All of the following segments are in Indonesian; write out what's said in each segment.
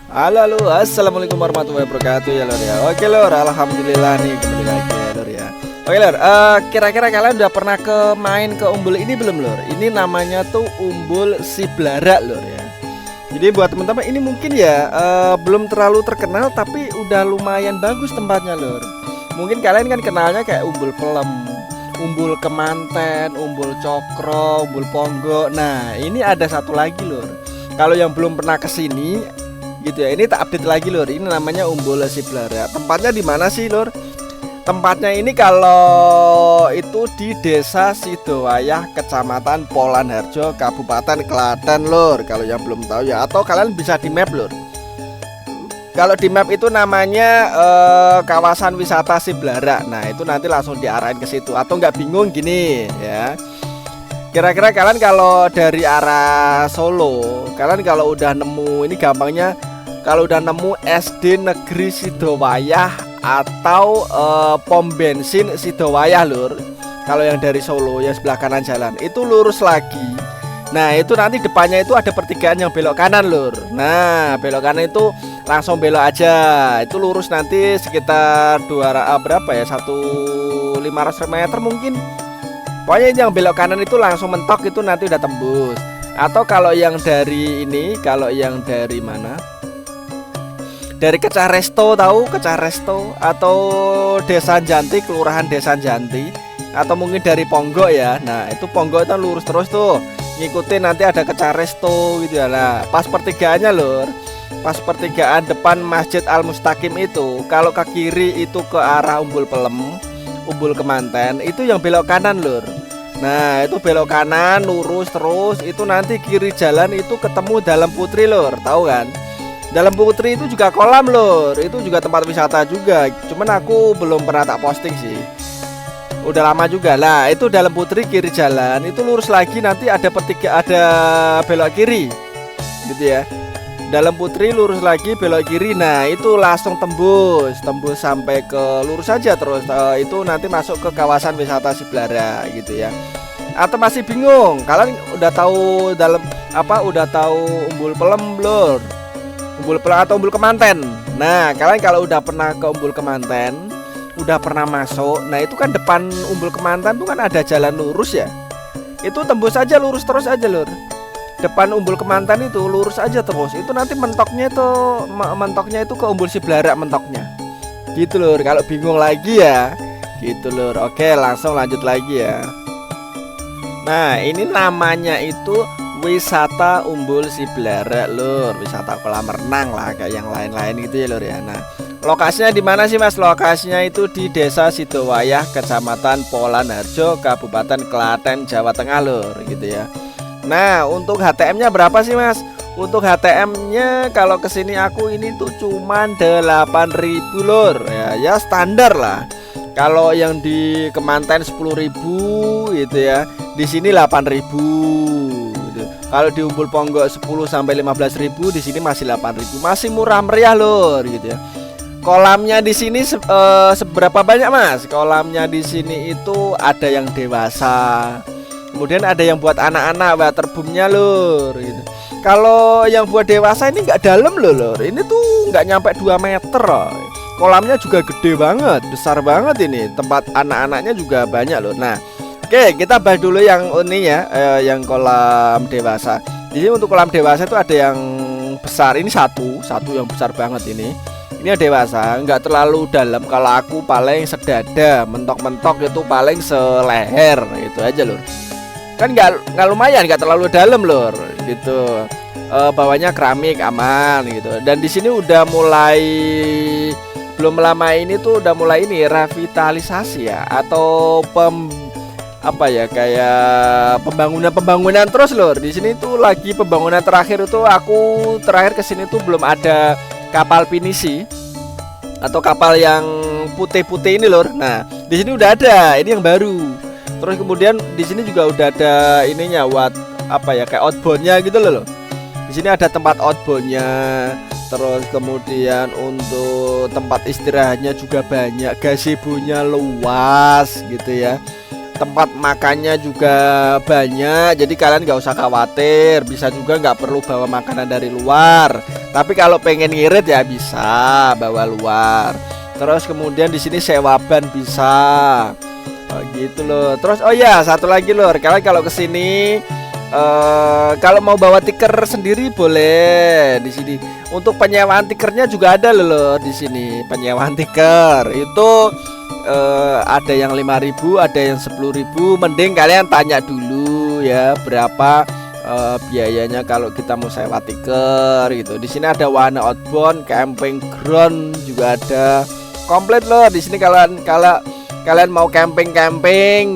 Halo, halo, assalamualaikum warahmatullahi wabarakatuh ya lor ya. Oke lor, alhamdulillah nih kembali lagi ya lor ya. Oke lor, kira-kira kalian udah pernah main ke umbul ini belum lor? Ini namanya tuh umbul Siblara lor ya. Jadi buat teman-teman ini mungkin ya belum terlalu terkenal tapi udah lumayan bagus tempatnya lor. Mungkin kalian kan kenalnya kayak umbul pelem, umbul kemanten, umbul cokro, umbul ponggo. Nah ini ada satu lagi lor. Kalau yang belum pernah kesini gitu ya, ini tak update lagi lor. Ini namanya umbul Siblara. Tempatnya di mana sih lor? Tempatnya ini kalau itu di Desa Sidowayah, Kecamatan Polanharjo, Kabupaten Klaten lur. Kalau yang belum tahu ya, atau kalian bisa di map lur. Kalau di map itu namanya kawasan wisata Siblara. Nah itu nanti langsung diarahin ke situ. Atau nggak bingung gini ya. Kira-kira kalian kalau dari arah Solo, kalian kalau udah nemu, ini gampangnya, kalau udah nemu SD Negeri Sidowayah atau pom bensin Sidowayah lur. Kalau yang dari Solo yang sebelah kanan jalan itu lurus lagi. Nah itu nanti depannya itu ada pertigaan yang belok kanan lur. Nah belok kanan itu langsung belok aja. Itu lurus nanti sekitar berapa ya, 1.500 meter mungkin. Pokoknya yang belok kanan itu langsung mentok, itu nanti udah tembus. Atau kalau yang dari ini, kalau yang dari mana? Dari Kecaresto, tahu Kecaresto, atau Desa Janti, Kelurahan Desa Janti, atau mungkin dari Ponggo ya. Nah itu Ponggo itu lurus terus tuh, ngikutin nanti ada Kecaresto gitu ya. Nah pas pertigaannya lur, pas pertigaan depan Masjid Al Mustaqim itu, kalau ke kiri itu ke arah Umbul Pelem, Umbul Kemanten, itu yang belok kanan lur. Nah itu belok kanan lurus terus, itu nanti kiri jalan itu ketemu Dalam Putri lur, tahu kan? Dalam Putri itu juga kolam lur, itu juga tempat wisata juga. Cuman aku belum pernah tak posting sih, udah lama juga lah. Itu Dalam Putri kiri jalan, itu lurus lagi nanti ada ada belok kiri gitu ya. Dalam Putri lurus lagi belok kiri. Nah itu langsung tembus sampai ke lurus saja terus. Itu nanti masuk ke kawasan wisata Siblara gitu ya. Atau masih bingung, kalian udah tahu udah tahu Umbul Pelem lur, Umbul Pelem atau Umbul Kemanten. Nah kalian kalau udah pernah ke Umbul Kemanten, udah pernah masuk, nah itu kan depan Umbul Kemanten tuh kan ada jalan lurus ya. Itu tembus aja, lurus terus aja lur. Depan Umbul Kemanten itu lurus aja terus. Itu nanti mentoknya itu ke Umbul Siblara mentoknya. Gitu lur, kalau bingung lagi ya. Gitu lur. Oke, langsung lanjut lagi ya. Nah, ini namanya itu wisata Umbul Siblara lur, wisata kolam renang lah kayak yang lain-lain gitu ya lur ya. Nah, lokasinya di mana sih Mas? Lokasinya itu di Desa Sidowayah, Kecamatan Polanharjo, Kabupaten Klaten, Jawa Tengah lur, gitu ya. Nah, untuk HTM-nya berapa sih Mas? Untuk HTM-nya kalau kesini aku ini tuh cuman 8.000 lur ya, ya standar lah. Kalau yang di Kemanten 10.000 gitu ya. Di sini 8.000 gitu. Kalau di Umbul Ponggo 10 sampai 15.000, di sini masih 8.000. Masih murah meriah lur gitu ya. Kolamnya di sini seberapa banyak Mas? Kolamnya di sini itu ada yang dewasa. Kemudian ada yang buat anak-anak, waterboomnya lur gitu. Kalau yang buat dewasa ini nggak dalam loh lur. Ini tuh nggak nyampe 2 meter loh. Kolamnya juga gede banget, besar banget ini. Tempat anak-anaknya juga banyak loh. Nah, oke, kita bahas dulu yang ini ya, yang kolam dewasa. Jadi untuk kolam dewasa itu ada yang besar. Ini satu yang besar banget ini. Ini yang dewasa, nggak terlalu dalam. Kalau aku paling sedada, mentok-mentok itu paling seleher, itu aja lur. Kan nggak lumayan, nggak terlalu dalam lur, gitu. Bawahnya keramik aman gitu. Dan di sini udah mulai, belum lama ini tuh udah mulai ini revitalisasi ya, atau kayak pembangunan terus lur. Di sini tuh lagi pembangunan terakhir. Itu aku terakhir kesini tuh belum ada kapal pinisi atau kapal yang putih-putih ini lur. Nah di sini udah ada, ini yang baru. Terus kemudian di sini juga udah ada ininya, kayak outboundnya gitu loh. Di sini ada tempat outboundnya. Terus kemudian untuk tempat istirahatnya juga banyak, gazebo-nya luas gitu ya. Tempat makannya juga banyak, jadi kalian nggak usah khawatir. Bisa juga nggak perlu bawa makanan dari luar. Tapi kalau pengen ngirit ya bisa bawa luar. Terus kemudian di sini sewa ban bisa. Oh, gitu loh. Terus oh ya satu lagi lor, kalian kalau kesini kalau mau bawa tiker sendiri boleh di sini. Untuk penyewaan tikernya juga ada loh di sini. Penyewaan tiker itu ada yang 5.000, ada yang 10.000. Mending kalian tanya dulu ya berapa biayanya kalau kita mau sewa tiker gitu. Di sini ada wahana outbound, camping ground juga ada. Komplit loh di sini kalian mau camping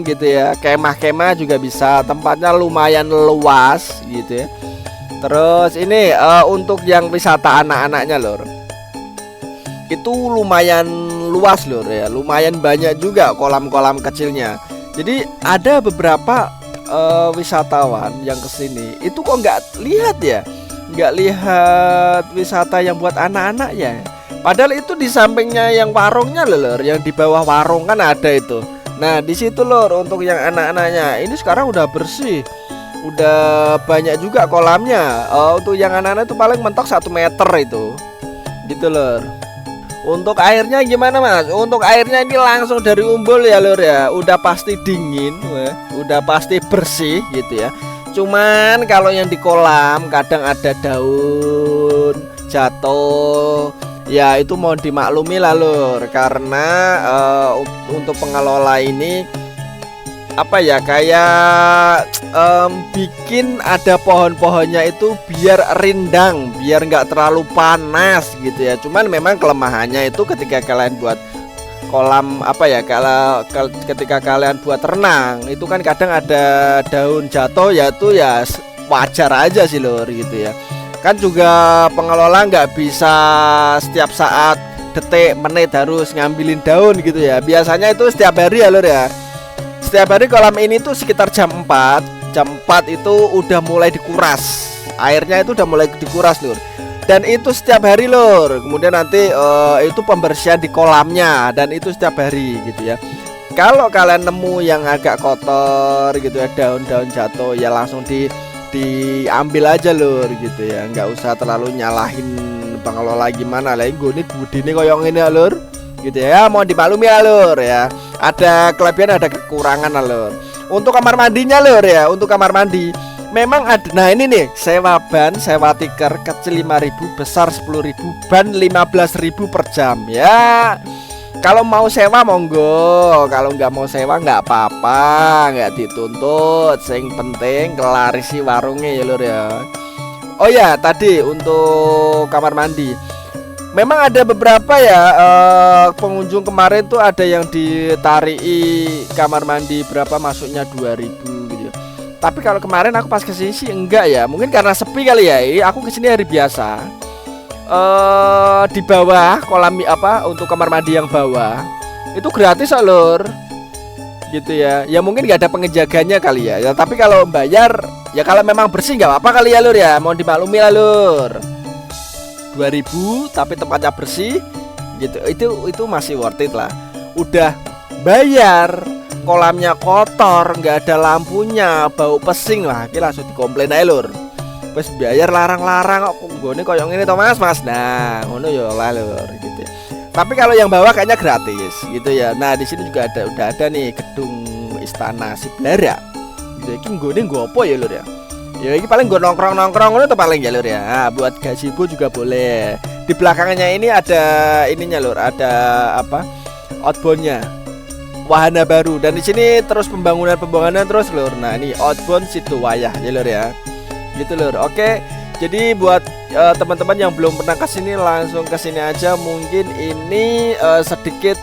gitu ya, kemah juga bisa, tempatnya lumayan luas gitu ya. Terus ini untuk yang wisata anak-anaknya lor, itu lumayan luas lor ya, lumayan banyak juga kolam-kolam kecilnya. Jadi ada beberapa wisatawan yang kesini itu kok nggak lihat wisata yang buat anak-anak ya. Padahal itu di sampingnya yang warungnya lor, yang di bawah warung kan ada itu. Nah di situ lor untuk yang anak-anaknya ini sekarang udah bersih, udah banyak juga kolamnya. Untuk yang anak-anak itu paling mentok 1 meter itu, gitu lor. Untuk airnya gimana mas? Untuk airnya ini langsung dari umbul ya lor ya, udah pasti dingin, udah pasti bersih gitu ya. Cuman kalau yang di kolam kadang ada daun jatuh. Ya itu mohon dimaklumi lah lur, karena untuk pengelola ini apa ya kayak bikin ada pohon-pohonnya itu biar rindang, biar nggak terlalu panas gitu ya. Cuman memang kelemahannya itu ketika kalian buat kolam apa ya, kalau ketika kalian buat renang itu kan kadang ada daun jatuh, ya itu ya wajar aja sih lur gitu ya. Kan juga pengelola nggak bisa setiap saat detik menit harus ngambilin daun gitu ya. Biasanya itu setiap hari ya lur ya. Setiap hari kolam ini tuh sekitar jam 4 itu udah mulai dikuras. Airnya itu udah mulai dikuras lur. Dan itu setiap hari lur. Kemudian nanti itu pembersihan di kolamnya, dan itu setiap hari gitu ya. Kalau kalian nemu yang agak kotor gitu ya, daun-daun jatuh, ya langsung diambil aja lur gitu ya, nggak usah terlalu nyalahin pengelola gimana lah. Gue ini koyong ini lur gitu ya, mau dimaklumi ya lur ya. Ada kelebihan ada kekurangan lur. Untuk kamar mandinya lur ya, untuk kamar mandi memang ada. Nah ini nih, sewa ban, sewa tiker kecil 5.000, besar 10.000, ban 15.000 per jam ya. Kalau mau sewa monggo, kalau nggak mau sewa nggak apa-apa, nggak dituntut. Yang penting kelarisi warungnya ya lur ya. Oh ya tadi untuk kamar mandi, memang ada beberapa ya pengunjung kemarin tuh ada yang ditariki kamar mandi berapa masuknya 2.000 gitu. Tapi kalau kemarin aku pas kesini sih enggak ya, mungkin karena sepi kali ya. Aku kesini hari biasa. Di bawah kolam apa untuk kamar mandi yang bawah itu gratis lur gitu ya. Ya mungkin nggak ada pengejaganya kali ya. Ya tapi kalau bayar ya, kalau memang bersih nggak apa-apa kali ya lur ya, mau dimaklumi lah lur. 2.000 tapi tempatnya bersih gitu, itu masih worth it lah. Udah bayar kolamnya kotor, nggak ada lampunya, bau pesing lah, kita langsung dikomplain aja lur. Wes bayar larang-larang kok nggone koyo ngene to Mas. Nah, ngono ya lah lur gitu. Tapi kalau yang bawah kayaknya gratis gitu ya. Nah, di sini juga udah ada nih gedung Istana Siblara. Iki nggone nggo apa ya lur ya? Ya ini paling gue nongkrong-nongkrong ngono to paling ya lur ya. Nah, buat gazebo juga boleh. Di belakangnya ini ada ininya lur, ada apa? Outboundnya. Wahana baru, dan di sini terus pembangunan terus lur. Nah, ini outbound Sidowayah ya lur ya. Gitu lur. Oke. Jadi buat teman-teman yang belum pernah kesini langsung kesini aja. Mungkin ini sedikit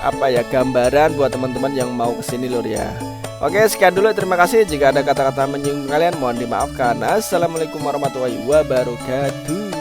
apa ya, gambaran buat teman-teman yang mau kesini lur ya. Oke, sekian dulu, terima kasih. Jika ada kata-kata menyinggung kalian mohon dimaafkan. Assalamualaikum warahmatullahi wabarakatuh.